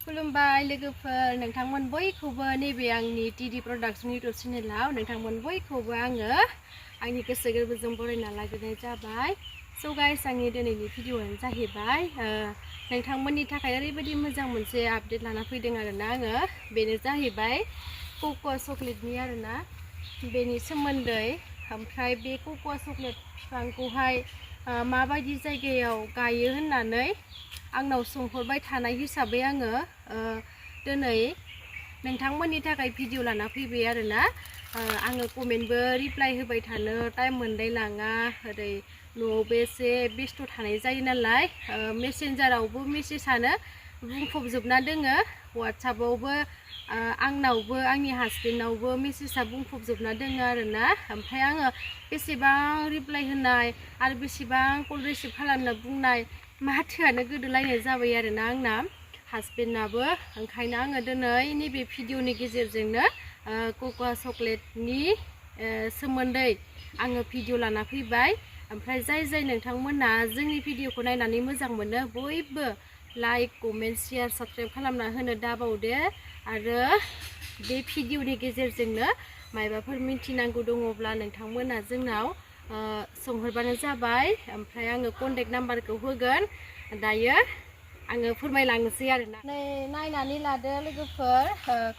खुलुमबाय लोगोफोर नोंथांमोन बयखौबो नैबे आंनि टिडि प्रडाक्शन इउट्यूब चेनेलाव नोंथांमोन बयखौबो आङो आंनि गोसो गोरबोजों बरायना लाग्रोनाय जाबाय। स' गाइस आंनि दिनैनि भिडिअ'आनो जाहैबाय नोंथांमोननि थाखाय ओरैबायदि मोजां मोनसे आपडेट लाना फैदों आरोना आङो। बेनो जाहैबाय कक'आ चकलेटनि आरोना बेनि सोमोन्दै। ओमफ्राय बे कक'आ चकलेट बिफांखौहाय माबायदि जायगायाव गायो होननानै आंनाव सोंहरबाय थानाय हिसाबै आङो दिनै नोंथांमोननि थाखाय भिडिअ लाना फैबाय आरोना। आङो कमेन्टबो रिप्लाय होबाय थानो टाइम मोनलाय लाङा, ओरै न'आवबो एसे बेस्थ' थानाय जायो नालाय। मेसेन्जारावबो मेसेजआनो बुंफबजोबना दोङो, वाट्सएपआवबो आंनावबो आंनि हासबेन्डनावबो मेसेजआ बुंफबजोबना दोङो आरोना। ओमफ्राय आङो बेसेबां रिप्लाय होनाय आरो बेसेबां कल रिसिभ खालामनो बुंनाय माथोआनो गोदोलायनाय जाबाय आरोना आंना हासबेन्डनाबो। ओंखायनो आङो दिनै नैबे भिडिअनि गेजेरजोंनो कक'आ चकलेटनि सोमोन्दै आङो भिडिअ लाना फैबाय। ओमफ्राय जाय नोंथांमोना जोंनि भिडिअखौ नायनानै मोजां मोनो बयबो लाइक कमेन्ट शेयार साबस्क्राइब खालामना होनो दाबावदो। आरो बे भिडिअनि गेजेरजोंनो मायबाफोर मिथिनांगौ दङब्ला नोंथांमोना जोंनाव सोंहरबानो जाबाय। ओमफ्राय आङो कन्टेक्ट नाम्बारखौ होगोन, दायो आङो फोरमायलांनोसै आरोना। नायनानै लादो लोगोफोर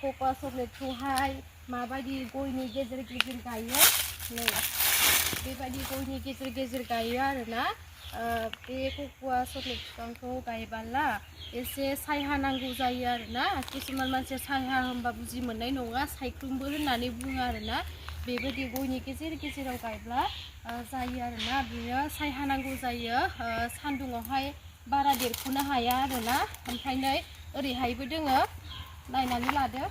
कक'आ चकलेटखौहाय माबायदि गयनि गेजेर गेजेर गायो। नै बेबायदि गयनि गेजेर गेजेर गायो आरोना। बे कक'आ चकलेट बिफांखौ गायबाला एसे सायहा नांगौ जायो आरोना। किसुमान मानसिया सायहा होनबा बुजि मोननाय नङा, सायख्लुमबो होननानै बुङो आरोना। बेबायदि गयनि गेजेर गेजेराव गायब्ला जायो आरोना। बियो सायहा नांगौ जायो, सान्दुङावहाय बारा देरख'नो हाया आरोना। ओमफ्राय नै ओरैहायबो दोङो, नायनानै लादो।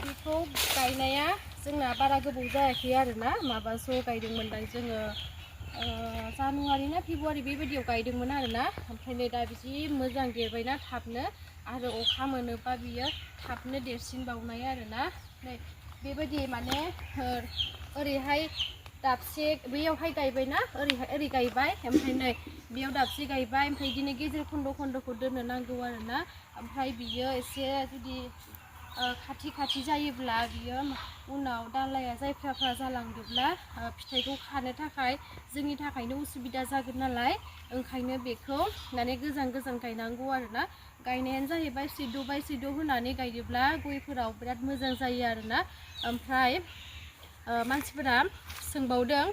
बेखौ गायनाया जोंना बारा गोबाव जायाखै आरोना, माबासोआव गायदोंमोनदां जोङो जानुवारि ना फेब्रुवारि बेबायदियाव गायदोंमोन आरोना। ओमफ्राय नै दा जि मोजां देरबायना थाबनो, आरो अखा मोनोबा बियो थाबनो देरसिनबावनाय आरोना। नै बेबायदि माने ओरैहाय दाबसे बैयावहाय गायबायना, ओरै गायबाय, ओमफ्राय नै बेयाव दाबसे गायबाय, ओमफ्राय बिदिनो गेजेर खन्द'खौ दोननो नांगौ आरोना। ओमफ्राय बियो एसे जुदि खाथि खाथि जायोब्ला बियो उनाव दालाया जायफ्राफ्रा जालांदोंब्ला फिथाइखौ खानो थाखाय जोंनि थाखायनो उसुबिदा जागोन नालाय। ओंखायनो बेखौ माने गोजान गोजान गायनांगौ आरोना। गायनायानो जाहैबाय 6x6 होनानै गायोब्ला गयफोराव बिराद मोजां जायो आरोना। ओमफ्राय मानसिफोरा सोंबावदों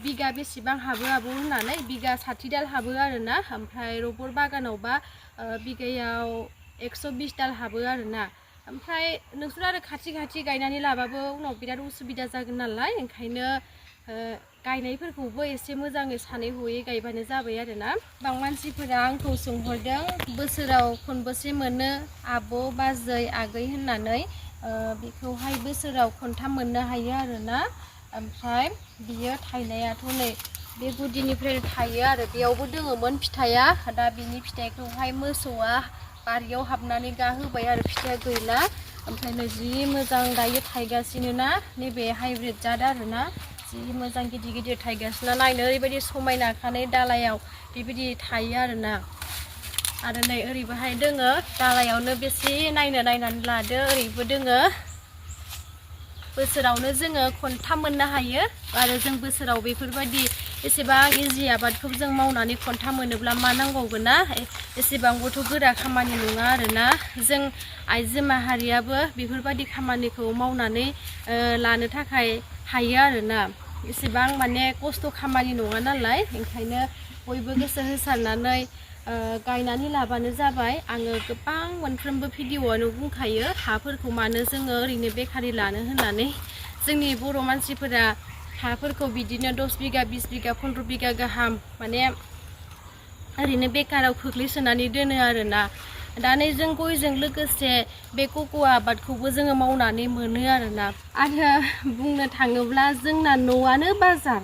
बिगा बेसेबां हाबो आबौ होननानै। बिगा 60 दाल हाबो आरोना। ओमफ्राय रबर बागानावबा बिगायाव 120 दाल हाबो आरोना। ओमफ्राय नोंसोर आरो खाथि खाथि गायनानै लाबाबो उनाव बिराद उसुबिदा जागोन नालाय। ओंखायनो गायनायफोरखौबो एसे मोजाङै सानै हयै गायबानो जाबाय आरोना। गोबां मानसिफोरा आंखौ सोंहरदों बोसोराव खनबेसे मोनो आब', बाजै, आगै होननानै। बेखौहाय बोसोराव खनथाम मोननो हायो आरोना। ओमफ्राय बियो थायनायाथ' नै बे गुदिनिफ्राय थायो आरो बेयावबो दोङोमोन फिथाइया। दा बिनि फिथाइखौहाय मोसौआ बारियाव हाबनानै गाहोबाय आरो फिथाइया गैला। ओमफ्राय नै जि मोजां दायो थायगासिनो ना, नैबे हाइब्रिद जाद आरोना। जि मोजां गिदिर गिदिर थायगासिनो, नायनो ओरैबायदि समायना खानाय दालायाव बेबायदि थायो आरोना। आरो नै ओरैबोहाय दोङो, दालायावनो बेसे नायनानै लादो, ओरैबो दोङो। बोसोरावनो जोङो खनथाम मोननो हायो। आरो जों बोसोराव बेफोरबायदि एसेबां इजि आबादखौ जों मावनानै खनथाम मोनोब्ला मा नांबावगोन ना। एसेबांबोथ' गोरा खामानि नङा आरोना। जों आइजो माहारियाबो बेफोरबायदि खामानिखौ मावनानै लानो थाखाय हायो आरोना। एसेबां माने खस्थ' खामानि नङा नालाय। ओंखायनो बयबो गोसो होसारनानै गायनानै लाबानो जाबाय। आङो गोबां मोनफ्रोमबो भिडिअआवनो बुंखायो हाफोरखौ मानो जोङो ओरैनो बेकारि लानो होननानै। जोंनि बर' मानसिफोरा हाफोरखौ बिदिनो 10 बिगा 20 बिगा 15 बिगा गाहाम माने ओरैनो बेकाराव खोख्लैसोनानै दोनो आरोना। दा नै जों गयजों लोगोसे बे कक'आ आबादखौबो जोङो मावनानै मोनो आरोना। आरो बुंनो थाङोब्ला जोंना न'आनो बाजार।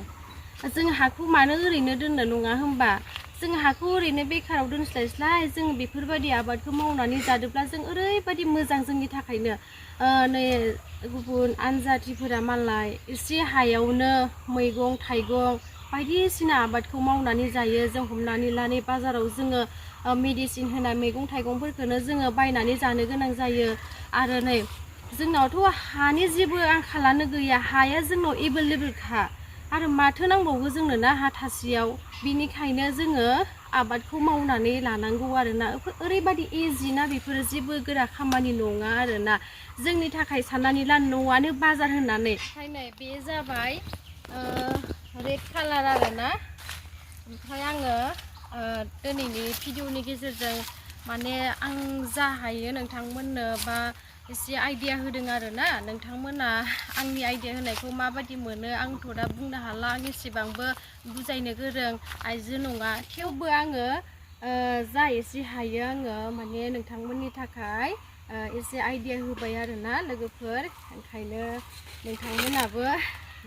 जों हाखौ मानो ओरैनो दोननो नङा होमबा। जों हाखौ ओरैनो बेकाराव दोनस्लायस्लाय जों बेफोरबायदि आबादखौ मावनानै जादोंब्ला जों ओरैबायदि मोजां जोंनि थाखायनो। नै गुबुन आनजाथिफोरा मालाय एसे हायावनो मैगं थाइगं बायदिसिना आबादखौ मावनानै जायो जों हमनानै ला नै बाजाराव जोङो मेडिसिन होनाय मैगं थाइगंफोरखौनो जोङो बायनानै जानो गोनां जायो आरो नै जोंनावथ' हानि जेबो आंखालानो गैया हाया जोंनाव एभेलेबेलखा आरो माथो नांबावगौ जोंनो ना हा थासेयाव बिनिखायनो जोङो आबादखौ मावनानै लानांगौ आरोना ओरैबायदि इजि ना बेफोरो जेबो गोरा खामानि नङा आरोना जोंनि थाखाय साननानै ला न'आनो बाजार होननानै ओंखायनो बे जाबाय रेड कालार आरोना ओमफ्राय आङो दिनैनि भिडिअनि गेजेरजों माने आं जा हायो नोंथांमोननो बा एसे आइडिया होदों आरोना नोंथांमोना आंनि आइडिया होनायखौ माबायदि मोनो आंथ' दा बुंनो हाला आं एसेबांबो बुजायनो गोरों आइजो नङा थेवबो आङो जा एसे हायो आङो माने नोंथांमोननि थाखाय एसे आइडिया होबाय आरोना लोगोफोर ओंखायनो नोंथांमोनाबो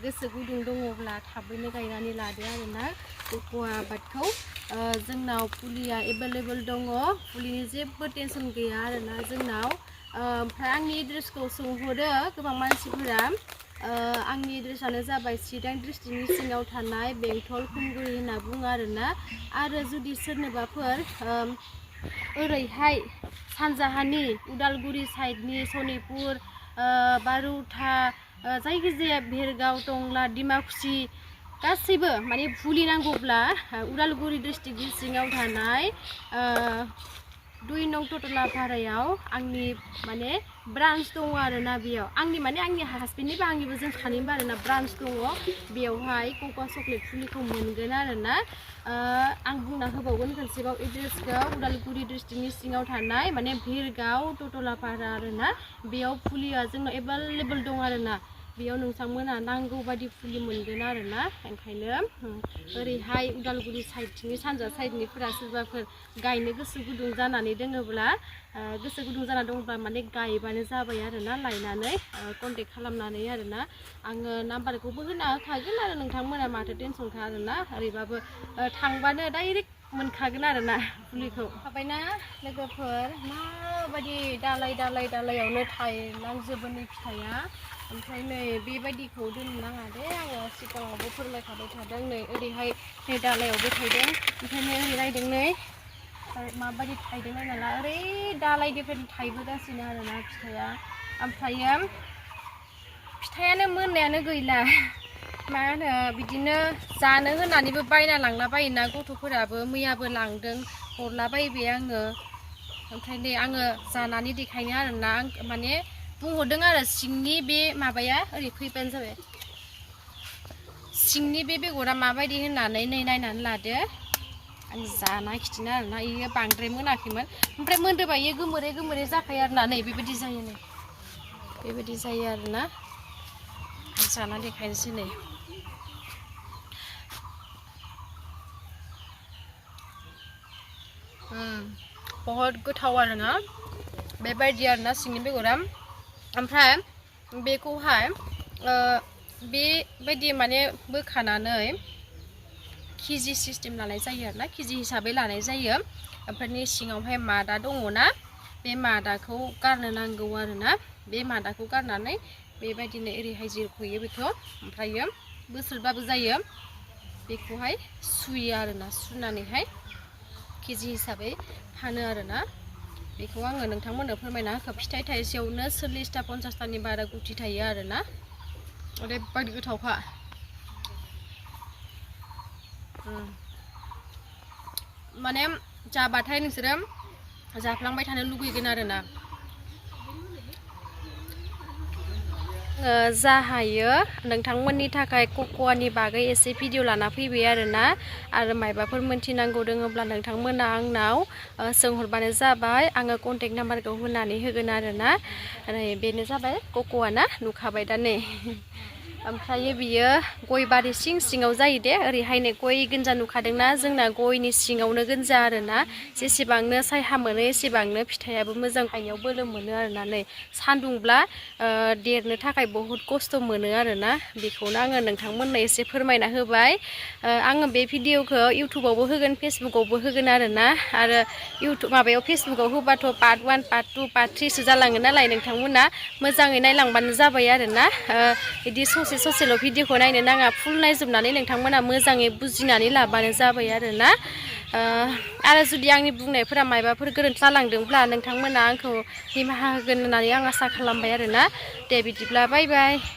गोसो गुदुं दङब्ला थाबैनो गायनानै लादो आरोना कक'आ आबादखौ जोंनाव फुलिया एभेलेबेल दङ फुलिनि जेबो टेनसन गैया आरोना जोंनाव ओमफ्राय आंनि एड्रेसखौ सोंहरो गोबां मानसिफोरा आंनि एड्रेसानो जाबाय चिरां डिस्ट्रिक्टनि सिङाव थानाय बेंटल खुंगुरि होनना बुङो आरोना आरो जुदि सोरनोबाफोर ओरैहाय सानजाहानि उदालगुरि साइडनि सनितपुर बारुथा जायखिजाया भेरगाव टंला डिमाकुसि गासैबो माने फुलि नांगौब्ला उदालगुरि डिस्ट्रिक्टनि सिङाव थानाय 2 नं टटलापारायाव आंनि माने ब्रान्च दङ आरोना बेयाव आंनि माने आंनि हासबेन्डनिबो आंनिबो जों सानैनिबो आरोना ब्रान्च दङ बेयावहाय कक'आ चक्लेट फुलिखौ मोनगोन आरोना आं बुंना होबावगोन खनसेबाव एड्रेसखौ उदालगुरि डिस्ट्रिक्टनि सिङाव थानाय माने भेरगाव टटलापारा आरोना बेयाव फुलिया जोंनाव एभेलेबेल दं आरोना बेयाव नोंथांमोना नांगौ बादि फुलि मोनगोन आरोना ओंखायनो ओरैहाय उदालगुरि साइडनि सानजा साइडनिफोरा सोरबाफोर गायनो गोसो गुदुं जानानै दङब्ला गोसो गुदुं जाना दंब्ला माने गायबानो जाबाय आरोना लायनानै कन्टेक्ट खालामनानै आरोना आङो नाम्बारखौबो होना होखागोन आरो नोंथांमोना माथो टेनसनखा आरोना ओरैबाबो थांबानो डाइरेक्ट मोनखागोन आरोना फुलिखौ हाबायना लोगोफोर माबायदि दालाय दालाय दालायावनो थायलांजोबो नै फिथाइया ओमफ्राय नै बेबायदिखौ दोननो नाङा दे आङो सिगाङावबो फोरमायखाबाय थादों नै ओरैहाय नै दालायावबो थायदों ओमफ्राय नै ओरै नायदों नै माबायदि थायदों नायनाला ओरै दालायनिफ्राय थायबोगासिनो आरोना फिथाइया ओमफ्रायो फिथाइयानो मोननायानो गैला मा होनो बिदिनो जानो होनानैबो बायना लांला बायोना गथ'फोराबो मैयाबो लांदों हरलाबायबाय आङो ओमफ्राय नै आङो जानानै देखायनो आरोना आं माने बुंहरदों आरो सिंनि बे माबाया ओरै फैबानो जाबाय सिंनि बे बेगरा माबायदि होननानै नै नायनानै लादो आं जाना खिथिनो आरोना इयो बांद्राय मोनाखैमोन ओमफ्राय मोनदोबा इयो गोमोरै गोमोरै जाखायो आरोना नै बेबायदि जायो नै बेबायदि जायो आरोना जाना देखायनोसै नै बहुत गोथाव आरोना बेबायदि आरोना सिंनि बेगरा ओमफ्राय बेखौहाय बेबायदि माने बोखानानै केजि सिस्टेम लानाय जायो आरोना केजि हिसाबै लानाय जायो ओमफ्राय सिङावहाय मादा दङना बे मादाखौ गारनो नांगौ आरोना बे मादाखौ गारनानै बेबायदिनो ओरैहाय जिरख'यो बेखौ ओमफ्रायो बोसोरबाबो जायो बेखौहाय सुयो आरोना सुनानैहाय केजि हिसाबै फानो आरोना बेखौ आङो नोंथांमोननो फोरमायना होखा फिथाइ थाइसेयावनो 40टा 50टानि बारा गुथि थायो आरोना ओरैबायदि गोथावखा माने जाबाथाय नोंसोरो जाफ्लांबाय थानो लुगैगोन आरोना जा हायो नोंथांमोननि थाखाय कक'आनि बागै एसे भिडिअ लाना फैबाय आरो मायबाफोर मोनथिनांगौ दङब्ला नोंथांमोना आंनाव सोंहरबानो जाबाय आङो कन्टेक्ट नाम्बारखौ होनानै होगोन आरोना बेनो जाबाय कक'आ ना नुखाबाय दा नै ओमफ्राय बियो गय बारि सिं सिङाव जायो दे ओरैहाय नै गय गोनजा नुखादोंना जोंना गयनि सिङावनो गोनजा आरोना जेसेबांनो सायहा मोनो एसेबांनो फिथाइयाबो मोजां गायनायाव बोलो मोनो आरोना नै सान्दुंब्ला देरनो थाखाय बहुत खस्थ' मोनो आरोना बेखौनो आङो नोंथांमोननो एसे फोरमायना होबाय आङो बे भिडिअखौ इउटुबावबो होगोन फेसबुकावबो होगोन आरोना आरो माबायाव फेसबुकाव होबाथ' पार्ट 1 पार्ट 2 पार्ट 3 सो जालाङो नालाय नोंथांमोना मोजाङै नायलांबानो जाबाय आरोना बिदि ससे ससेल' भिडिअखौ नायनो नाङा फुल नायजोबनानै नोंथांमोना मोजाङै बुजिनानै लाबानो जाबाय आरोना आरो जुदि आंनि बुंनायफोरा मायबाफोर गोरोन्थि जालांदोंब्ला नोंथांमोना आंखौ निमाहा होगोन होननानै आं आसा खालामबाय आरोना दे बिदिब्ला बाय बाय।